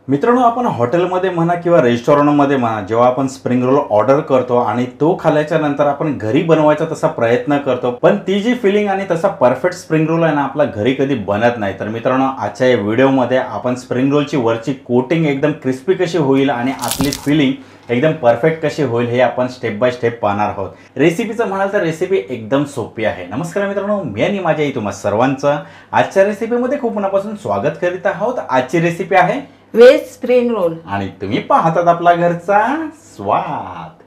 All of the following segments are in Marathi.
मित्रांनो, आपण हॉटेलमध्ये म्हणा किंवा रेस्टॉरंटमध्ये म्हणा, जेव्हा आपण स्प्रिंग रोल ऑर्डर करतो आणि तो खाल्ल्याच्या नंतर आपण घरी बनवायचा तसा प्रयत्न करतो, पण ती जी फिलिंग आणि तसा परफेक्ट स्प्रिंग रोल आहे ना, आपला घरी कधी बनत नाही। तर मित्रांनो, आजच्या या व्हिडिओमध्ये आपण स्प्रिंग रोलची वरची कोटिंग एकदम क्रिस्पी कशी होईल आणि आतली फिलिंग एकदम परफेक्ट कशी होईल हे आपण स्टेप बाय स्टेप पाहणार आहोत। रेसिपीचं म्हणाल तर रेसिपी एकदम सोपी आहे। नमस्कार मित्रांनो, मी आणि माझ्या आई तुम्हा सर्वांचं आजच्या रेसिपीमध्ये खूप मनापासून स्वागत करीत आहोत। आजची रेसिपी आहे व्हेज स्प्रिंग रोल आणि तुम्ही पाहतात आपला घरचा स्वाद।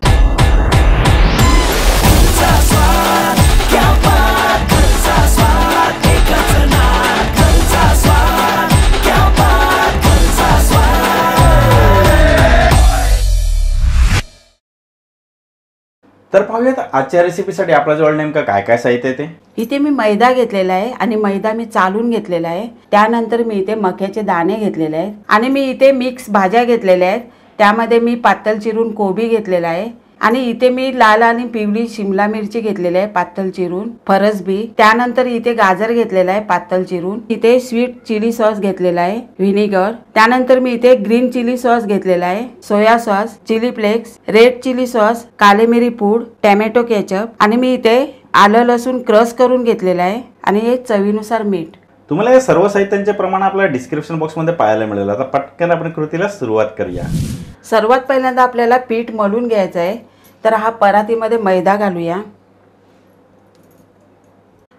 तर पाहूयात आजच्या रेसिपीसाठी आपल्याजवळ नेमकं काय काय साहित्य आहे ते। इथे मी मैदा घेतलेला आहे आणि मैदा मी चालून घेतलेला आहे। त्यानंतर मी इथे मक्याचे दाणे घेतलेले आहेत आणि मी इथे मिक्स भाज्या घेतलेल्या आहेत। त्यामध्ये मी पातळ चिरून कोबी घेतलेला आहे आणि इथे मी लाल आणि पिवळी शिमला मिरची घेतलेली आहे पातळ चिरून, फरसबी। त्यानंतर इथे गाजर घेतलेला आहे पातळ चिरून। इथे स्वीट चिली सॉस घेतलेला आहे, व्हिनेगर। त्यानंतर मी इथे ग्रीन चिली सॉस घेतलेला आहे, soya sauce, chilli flakes, red chilli sauce, काली मिरी पूड, टोमॅटो केचप आणि मी इथे आलं लसूण क्रश करून घेतलेला आहे आणि हे चवीनुसार मीठ। तुम्हाला या सर्व साहित्यांचे प्रमाण आपल्या डिस्क्रिप्शन बॉक्समध्ये पाहायला मिळेल। आता पटकन आपण कृतीला सुरुवात करूया। सर्वात पहिल्यांदा आपल्याला पीठ मळून घ्यायचं आहे। तर हा परातीमध्ये मैदा घालूया,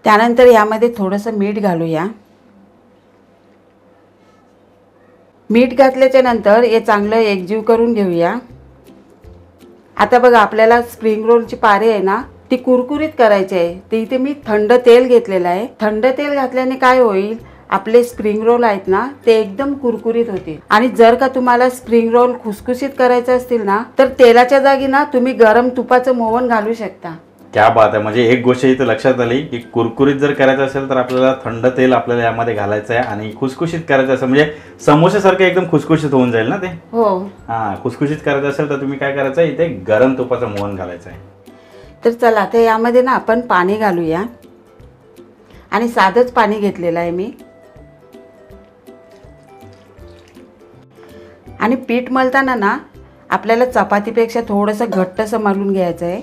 त्यानंतर यामध्ये थोडंसं मीठ घालूया। मीठ घातल्याच्या नंतर हे चांगलं एकजीव करून घेऊया। आता बघा, आपल्याला स्प्रिंग रोलची पारे आहे ना, ती कुरकुरीत करायची आहे। तर इथे मी थंड तेल घेतलेलं आहे। थंड तेल घातल्याने काय होईल, आपले स्प्रिंग रोल आहेत ना ते एकदम कुरकुरीत होतील। आणि जर का तुम्हाला स्प्रिंग रोल खुसखुशीत करायचे असतील ना, तर तेलाच्या जागी ना तुम्ही गरम तुपाचं मोहन घालू शकता। क्या बात आहे। म्हणजे एक गोष्ट इथे लक्षात आली की कुरकुरीत जर करायचं असेल तर आपल्याला थंड तेल आपल्याला यामध्ये घालायचं आहे आणि खुसखुशीत करायचं असेल म्हणजे समोसासारखं एकदम खुसखुशीत होऊन जाईल ना ते। हो, हां, खुसखुशीत करायचं असेल तर तुम्ही काय करायचं, इथे गरम तुपाचं मोहन घालायचं आहे। तर चला आता यामध्ये ना आपण पाणी घालूया आणि साधंच पाणी घेतलेलं आहे मी। आणि पीठ मळताना ना आपल्याला चपातीपेक्षा थोडंसं घट्टसं मळून घ्यायचं आहे।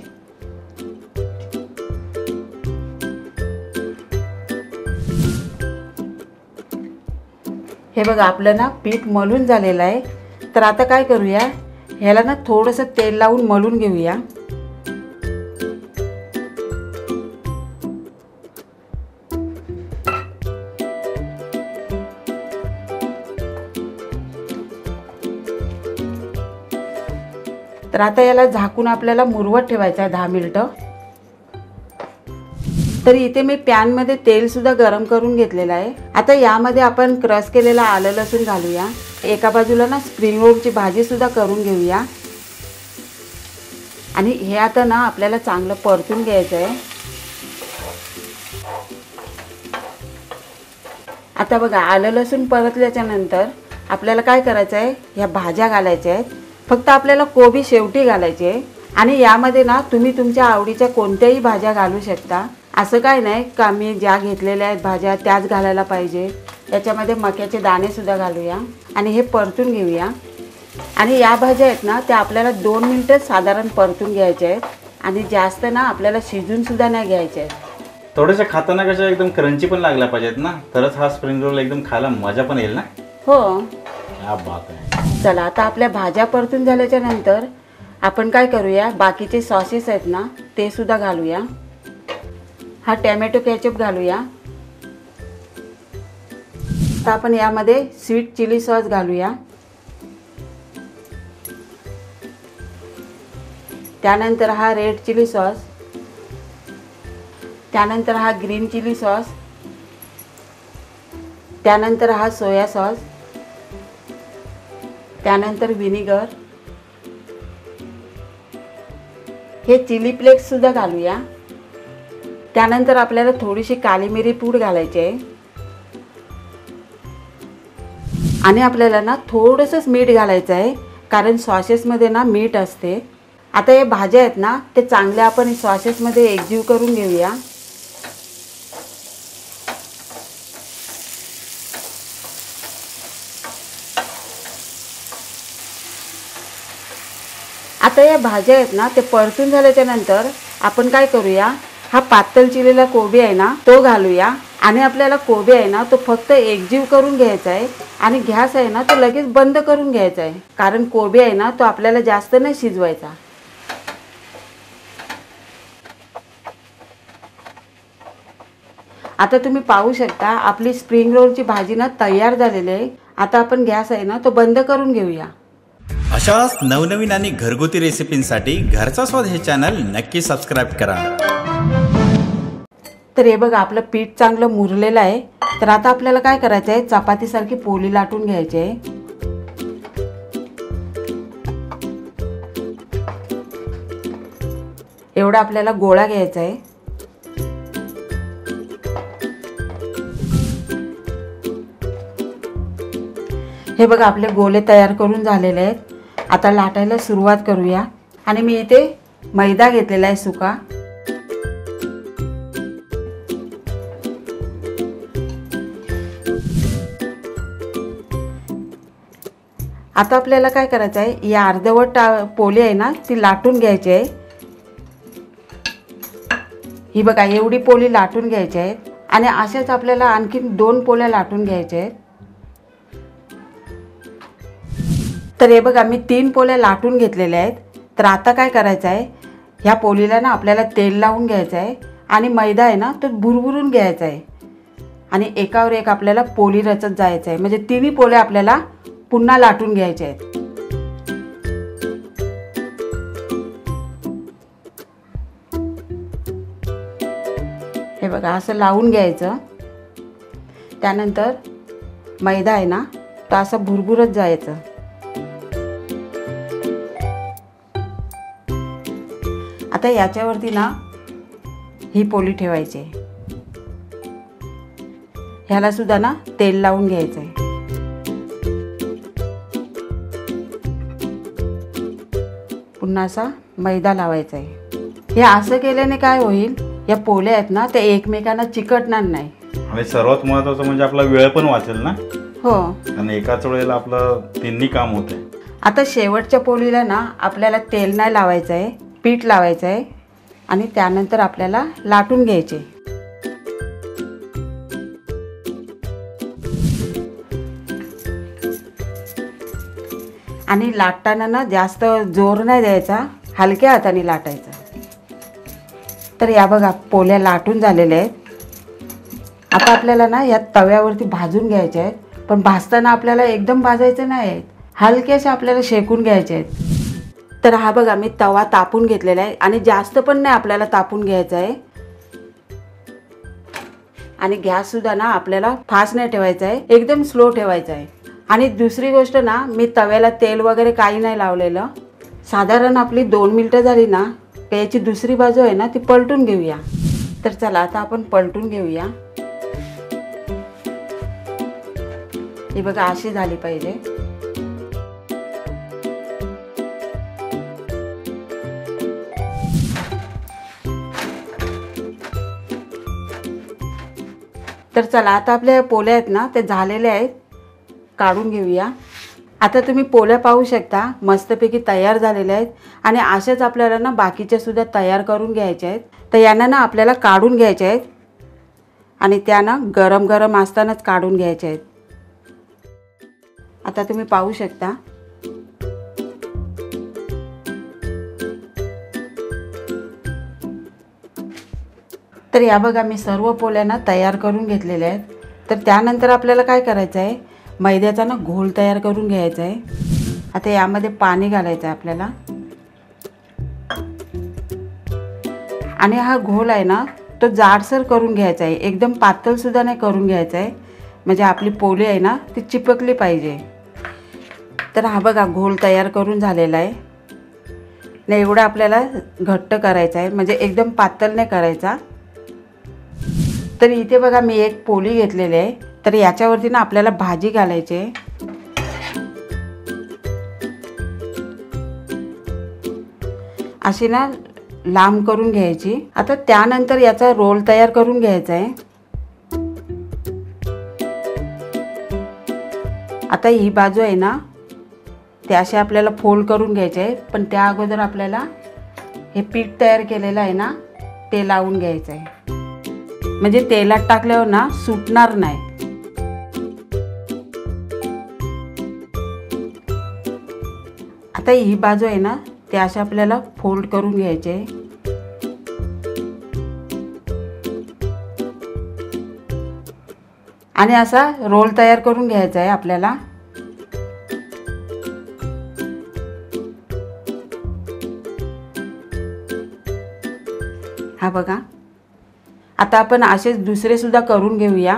हे बघा, आपलं ना पीठ मळून झालेलं आहे। तर आता काय करूया, ह्याला ना थोडंसं तेल लावून मळून घेऊया। तर आता याला झाकून आपल्याला मुरवत ठेवायचं आहे 10 मिनिटं। तर इथे मी पॅन मध्ये तेल सुद्धा गरम करून घेतलेलं आहे। आता यामध्ये आपण क्रश केलेला आलं लसूण घालूया। एका बाजूला ना स्प्रिंग रोलची भाजी सुद्धा करून घेऊया आणि हे आता ना आपल्याला चांगलं परतून घ्यायचं आहे। आता बघा, आलं लसूण परतल्याच्या नंतर आपल्याला काय करायचं आहे, ह्या भाज्या घालायच्या आहेत। फक्त आपल्याला कोबी शेवटी घालायची आहे आणि यामध्ये ना तुम्ही तुमच्या आवडीच्या कोणत्याही भाज्या घालू शकता। असं काय नाही का मी ज्या घेतलेल्या आहेत भाज्या त्याच घालायला पाहिजे। त्याच्यामध्ये मक्याचे दाणे सुद्धा घालूया आणि हे परतून घेऊया। आणि या भाज्या आहेत ना त्या आपल्याला 2 मिनिटं साधारण परतून घ्यायच्या आहेत आणि जास्त ना आपल्याला शिजून सुद्धा नाही घ्यायच्या आहेत। थोडेसे खाताना कशा एकदम क्रंची पण लागल्या पाहिजेत ना, तरच हा स्प्रिंग रोल एकदम खायला मजा पण येईल ना। हो, क्या बात आहे। चला आता आपल्या भाज्या परतून झाल्याच्या नंतर आपण काय करूया, बाकीचे सॉसेस आहेत ना ते सुद्धा घालूया। हा टोमॅटो केचप घालूया। आता आपण यामध्ये स्वीट चिली सॉस घालूया। त्यानंतर हा रेड चिली सॉस, त्यानंतर हा ग्रीन चिली सॉस, त्यानंतर हा सोया सॉस, त्यानंतर व्हिनेगर, हे चिली फ्लेक्स सुद्धा घालूया। त्यानंतर आपल्याला थोडीशी काली मिरी पूड घालायची आहे आणि आपल्याला ना थोडंसंच मीठ घालायचं आहे, कारण सॉसेसमध्ये ना मीठ असते। आता हे भाज्या आहेत ना ते चांगले आपण सॉसेसमध्ये एकजीव करून घेऊया। आता या भाज्या आहेत ना ते परतून झाल्याच्या नंतर आपण काय करूया, हा पातळ चिरलेला कोबी आहे ना तो घालूया आणि आपल्याला कोबी आहे ना तो फक्त एकजीव करून घ्यायचा आहे आणि गॅस आहे ना तो लगेच बंद करून घ्यायचा आहे, कारण कोबी आहे ना तो आपल्याला जास्त नाही शिजवायचा. आता तुम्ही पाहू शकता आपली स्प्रिंग रोलची भाजी ना तयार झालेली आहे. आता आपण गॅस आहे ना तो बंद करून घेऊया. अशाच नवनवीन आणि घरगुती रेसिपींसाठी घरचा स्वाद हे चॅनल नक्की सबस्क्राईब करा. तर हे बघा आपलं पीठ चांगलं मुरलेलं आहे. तर आता आपल्याला काय करायचं आहे, चपातीसारखी पोळी लाटून घ्यायची आहे. एवढा आपल्याला गोळा घ्यायचा आहे. हे बघा आपले गोळे तयार करून झालेले आहेत. आता लाटायला सुरुवात करूया. आणि मी इथे मैदा घेतलेला आहे सुका. आता आपल्याला काय करायचं आहे, या अर्धवट पोळी आहे ना ती लाटून घ्यायची आहे. ही बघा एवढी पोळी लाटून घ्यायची आहे आणि अशाच आपल्याला आणखीन 2 पोळ्या लाटून घ्यायच्या आहेत. तर हे बघा मी 3 पोळ्या लाटून घेतलेल्या आहेत. तर आता काय करायचं आहे, ह्या पोळीला ना आपल्याला तेल लावून घ्यायचं आहे आणि मैदा आहे ना तो भुरभुरून घ्यायचा आहे आणि एकावर एक आपल्याला पोळी रचत जायचं आहे. म्हणजे 3ही पोळ्या आपल्याला पुन्हा लाटून घ्यायच्या आहेत. हे बघा असं लावून घ्यायचं. त्यानंतर मैदा आहे ना तो असं भुरभुरत जायचं. आता याच्यावरती ना ही पोळी ठेवायची आहे. ह्याला सुद्धा ना तेल लावून घ्यायचं आहे. पुन्हा असा मैदा लावायचा आहे. हे असं केल्याने काय होईल, या पोळ्या आहेत ना त्या एकमेकांना चिकटणार नाही. आणि सर्वात महत्त्वाचं म्हणजे आपला वेळ पण वाचेल ना. हो, आणि एकाच वेळेला आपलं तिन्ही काम होते. आता शेवटच्या पोळीला ना आपल्याला तेल नाही लावायचं आहे, पीठ लावायचं आहे आणि त्यानंतर आपल्याला लाटून घ्यायचे. आणि लाटताना ना जास्त जोर नाही द्यायचा, हलक्या हाताने लाटायचा. तर या बघा पोळ्या लाटून झालेल्या आहेत. आता आपल्याला ना या तव्यावरती भाजून घ्यायच्या आहेत. पण भाजताना आपल्याला एकदम भाजायचं नाही आहेत, हलकेसे आपल्याला शेकून घ्यायचे आहेत. तर हा बघा मी तवा तापून घेतलेला आहे आणि जास्त पण नाही आपल्याला तापून घ्यायचा आहे. आणि गॅस सुद्धा ना आपल्याला फास्ट नाही ठेवायचा आहे, एकदम स्लो ठेवायचा आहे. आणि दुसरी गोष्ट ना मी तव्याला तेल वगैरे काही नाही लावलेलं. साधारण आपली 2 मिनिटं झाली ना याची दुसरी बाजू आहे ना ती पलटून घेऊया. तर चला आता आपण पलटून घेऊया. ही बघा अशी झाली पाहिजे. तर चला आता आपल्या पोळ्या आहेत ना ते झालेल्या आहेत, काढून घेऊया. आता तुम्ही पोळ्या पाहू शकता मस्तपैकी तयार झालेल्या आहेत. आणि अशाच आपल्याला ना बाकीच्या सुद्धा तयार करून घ्यायच्या आहेत. तर यांना ना आपल्याला काढून घ्यायच्या आहेत आणि त्या ना गरम गरम असतानाच काढून घ्यायच्या आहेत. आता तुम्ही पाहू शकता. तर या बघा मी सर्व पोळ्या ना तयार करून घेतलेल्या आहेत. तर त्यानंतर आपल्याला काय करायचं आहे, मैद्याचा ना घोल तयार करून घ्यायचा आहे. आता यामध्ये पाणी घालायचं आहे आपल्याला. आणि हा घोल आहे ना तो जाडसर करून घ्यायचा आहे, एकदम पातळ सुद्धा नाही करून घ्यायचा आहे, म्हणजे आपली पोळी आहे ना ती चिपकली पाहिजे. तर हा बघा घोल तयार करून झालेला आहे. नाही एवढं आपल्याला घट्ट करायचं आहे, म्हणजे एकदम पातळ नाही करायचा. तर इथे बघा मी एक पोळी घेतलेली आहे. तर याच्यावरती ना आपल्याला भाजी घालायची आहे. अशी ना लांब करून घ्यायची. आता त्यानंतर याचा रोल तयार करून घ्यायचा आहे. आता ही बाजू आहे ना ते असे आपल्याला फोल्ड करून घ्यायचे आहे, पण त्या अगोदर आपल्याला हे पीठ तयार केलेलं आहे ना ते लावून घ्यायचं आहे, म्हणजे तेलात टाकल्यावर ना सुटणार नाही. आता ही बाजू आहे ना ते असे आपल्याला फोल्ड करून घ्यायचे आहे. आणि असा रोल तयार करून घ्यायचा आहे आपल्याला. हा बघा, आता आपण असेच दुसरे सुद्धा करून घेऊया.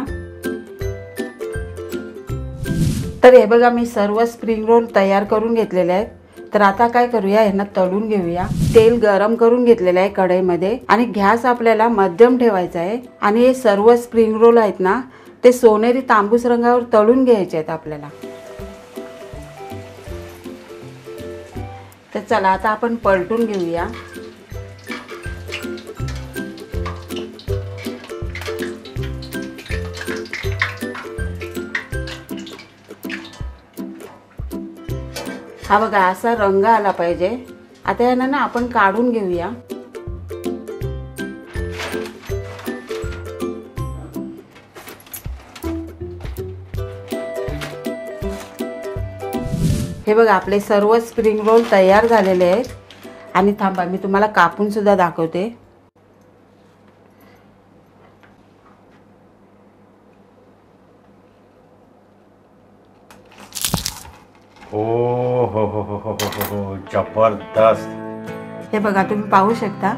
तर हे बघा, मी सर्व स्प्रिंग रोल तयार करून घेतलेले आहेत. तर आता काय करूया, यांना तळून घेऊया. तेल गरम करून घेतलेलं आहे कढईमध्ये आणि गॅस आपल्याला मध्यम ठेवायचा आहे. आणि हे सर्व स्प्रिंग रोल आहेत ना ते सोनेरी तांबूस रंगावर तळून घ्यायचे आहेत आपल्याला. तर चला आता आपण पलटून घेऊया. हा बघा, असा रंग आला पाहिजे. आता यांना ना आपण काढून घेऊया. हे बघा, आपले सर्व स्प्रिंग रोल तयार झालेले आहेत. आणि थांबा, मी तुम्हाला कापून सुद्धा दाखवते. ओ हो हो हो हो हो हो, जबरदस्त. हे बघा, तुम्ही पाहू शकता.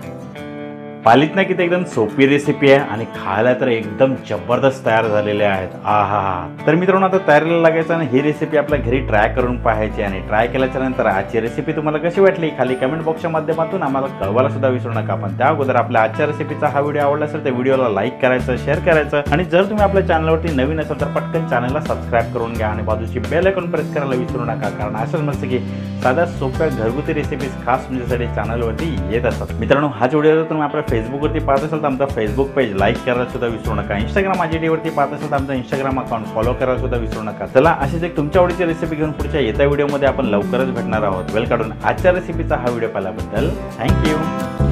पालीत ना किती एकदम सोपी रेसिपी आहे आणि खायला तर एकदम जबरदस्त तयार झालेले आहेत. आहा. तर मित्रांनो, आता तयारीला लागायचं आणि ही रेसिपी आपल्या घरी ट्राय करून पाहायची. आणि ट्राय केल्याच्या नंतर आजची रेसिपी तुम्हाला कशी वाटली खाली कमेंट बॉक्सच्या माध्यमातून आम्हाला कळवायला सुद्धा विसरू नका. पण त्या अगोदर आपल्या आजच्या रेसिपीचा हा व्हिडिओ आवडला असेल तर व्हिडिओला लाईक करायचं, शेअर करायचं. आणि जर तुम्ही आपल्या चॅनलवरती नवीन असाल तर पटकन चॅनलला सबस्क्राईब करून घ्या आणि बाजूची बेल आयकॉन प्रेस करायला विसरू नका. कारण असंच मस्त की साध्या सोप्या घरगुती रेसिपीज खास तुमच्यासाठी चॅनलवरती येत असतात. मित्रांनो, हाच व्हिडिओ जर तुम्ही आपल्या फेसबुकवरती पाहत असाल तर आमचा फेसबुक पेज लाईक करायला सुद्धा विसरू नका. इंस्टाग्राम आयडीवरती पाहत असाल तर आमचा इंस्टाग्राम अकाउंट फॉलो करायला सुद्धा विसरू नका. चला, अशीच एक तुमच्या आवडीची रेसिपी घेऊन पुढच्या येत्या व्हिडिओमध्ये आपण लवकरच भेटणार आहोत. वेळ काढून आजच्या रेसिपीचा हा व्हिडिओ पाहिल्याबद्दल थँक्यू.